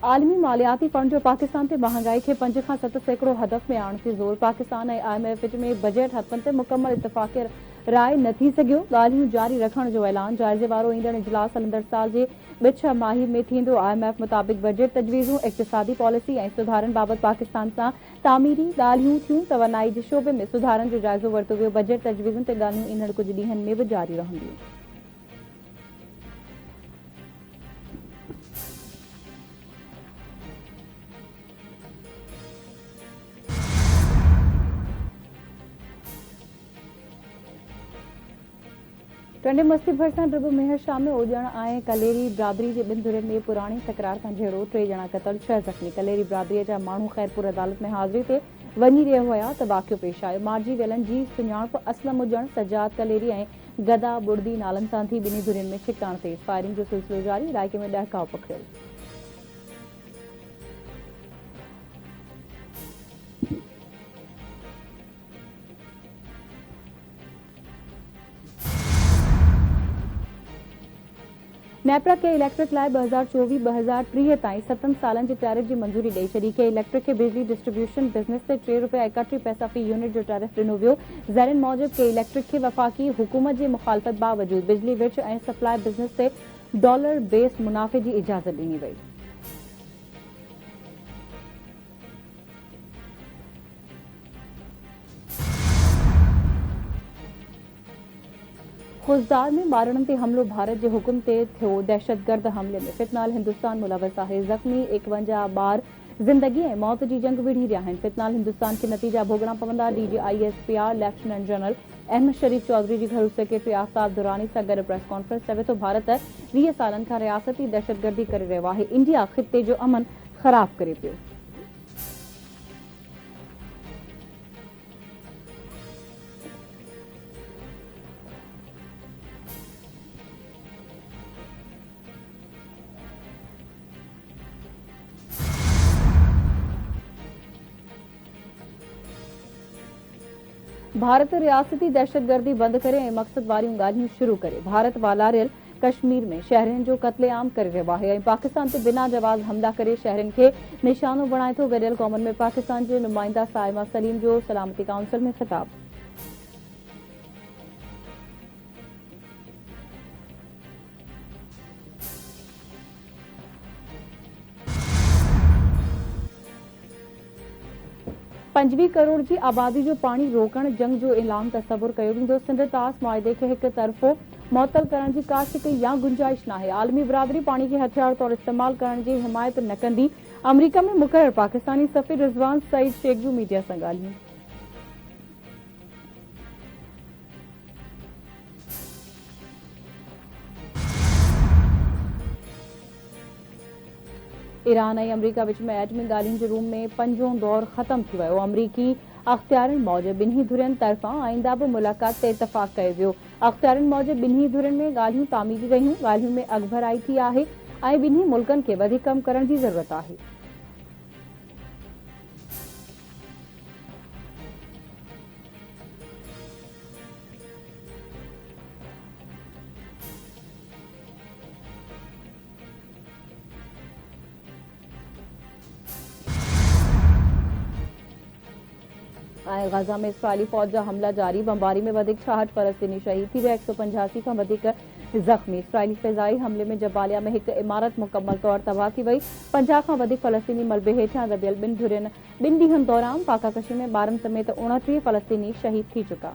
आलमी मालियाती फंड जो पाकिस्तान से महंगाई के 5 खां 7 सैकड़ों हदफ में आणण ते ज़ोर पाकिस्तान ऐं IMF विच में बजट हथनि ते मुकम्मल इतफ़ाक़ राय न थी सघियो। ॻाल्हियूं जारी रखण जो ऐलान जाइज़े वारो ईंदड़ इजलास हलंदड़ साल जे ॿिए 6 माही में थींदो। IMF मुताबिक़ बजट तजवीज़ूं इक़्तिसादी पॉलिसी ऐं सुधारनि बाबति पाकिस्तान सां तामीरी ॻाल्हियूं थियूं। तवानाई जे शोबे में सुधारनि जो जाइज़ो वरितो वियो। बजट तजवीज़ुनि ते ॻाल्हियूं ईंदड़ कुझु ॾींहनि में बि जारी रहंदियूं। टंडे मस्ती भरिसां ड्रिब मेहर शाह में ओजण ऐं कलेरी बिरादरी जे ॿिनि धुरियुनि में पुराणी तकरार खां जहिड़ो 3 ॼणा क़तल 6 ज़ख़्मी। कलेरी बिरादरीअ जा माण्हू ख़ैरपुर अदालत में हाज़िरी ते वञी रहिया हुआ त वाक़ियो पेश आयो। मारिजी वियलनि जी सुञाणप असलम हुजण सजाद कलेरी ऐं गदा बुर्दी नालनि सां थी। ॿिन्ही धुरियुनि में छिकाण तेज़ फायरिंग जो सिलसिलो जारी। इलाइक़े में ॾहकाव पखिड़ियो। नेपरा के इलेक्ट्रिक लाइ 2024-2030 ताईं 7 सालनि जे टैरिफ जी मंज़ूरी ॾेई छॾी। के इलेक्ट्रिक खे बिजली डिस्ट्रीब्यूशन बिज़नेस ते ₹3.31 फ़ी यूनिट जो टैरिफ ॾिनो वियो। ज़रीन मूजिब के इलेक्ट्रिक खे वफ़ाक़ी हुकूमत जी मुख़ालफ़त बावजूद बिजली विच ऐं सप्लाई बिज़नेस ते डॉलर बेस मुनाफ़े जी इजाज़त ॾिनी वई। खुजदार में ॿारनि ते हमिलो भारत जे हुकुम ते थियो। दहशतगर्द हमले में फितनाल हिंदुस्तान मुलवस आहे। ज़ख़्मी 51 ॿार ज़िंदगी ऐं मौत जी जंग विढ़ी रहिया आहिनि। फितनाल हिंदुस्तान के नतीजा भोगणा पवंदा। DGISPR लेफ्टिनेंट जनरल अहमद शरीफ चौधरी जी घरू सेक्रेटरी आफ्ताब दुरानी सां गॾु प्रेस कॉन्फ्रेंस चवे थो भारत 20 सालनि खां रियासती दहशतगर्दी करे रहियो आहे। इंडिया ख़िते जो अमन ख़राब करे पियो। भारत रियासती दहशतगर्दी बंद करे ऐं मक़सद वारियूं ॻाल्हियूं शुरू करे। भारत वालारियल कश्मीर में शहरियुनि जो क़त्लेआम करे रहियो आहे ऐं पाकिस्तान ते बिना जवाज़ हमला करे शहरियुनि खे निशानो बणाए थो। गॾियल क़ौमुनि में पाकिस्तान जे नुमाइंदा साइमा सलीम जो सलामती काउंसिल में ख़िताब। पंजवीह करोड़ की आबादी जो पानी रोकण जंग जो ऐलान तस्वुर कयो वेंदो। सिंध तास मुआहिदे खे हिक तरफ़ो मुअतल करण जी का शिक या गुंजाइश नाहे। आलमी बिरादरी पानी खे हथियार तौरु इस्तेमाल करण जी हिमायत न कंदी। अमरीका में मुक़रर पाकिस्तानी सफ़ीर रिज़वान सईद शेख जूं मीडिया सां ॻाल्हियूं। ईरान ऐं अमरीका विच में एटमी ॻाल्हियुनि जे रूम में 5हों दौर ख़त्म थी वियो। अमरीकी अख़्तियारनि मूजिब ॿिन्ही धुरियुनि तरफ़ां आईंदा बि मुलाक़ात ते इतफ़ाक़ कयो वियो। अख़्तियारनि मूजिब ॿिन्ही धुरियुनि में ॻाल्हियूं तामीरी रहियूं। ॻाल्हियुनि में अॻभराई थी आहे ऐं ॿिन्ही मुल्कनि खे वधीक कम करण जी ज़रूरत आहे। गज़ा में इसराइली फ़ौज जा हमला जारी। बमबारी में वधीक 66 फ़लस्तीनी शहीद थी विया। 185 खां वधीक ज़ख़्मी। इसराइली फ़िज़ाई हमले में जबालिया में हिकु इमारत मुकम्मल तौर तबाह थी वई। 50 खां वधीक फ़लस्तीनी मलबे हेठां दबियल ॿिनि ॾींहनि दौरान पाकाकशी में ॿारनि समेत 29 फ़लस्तीनी शहीद थी चुका।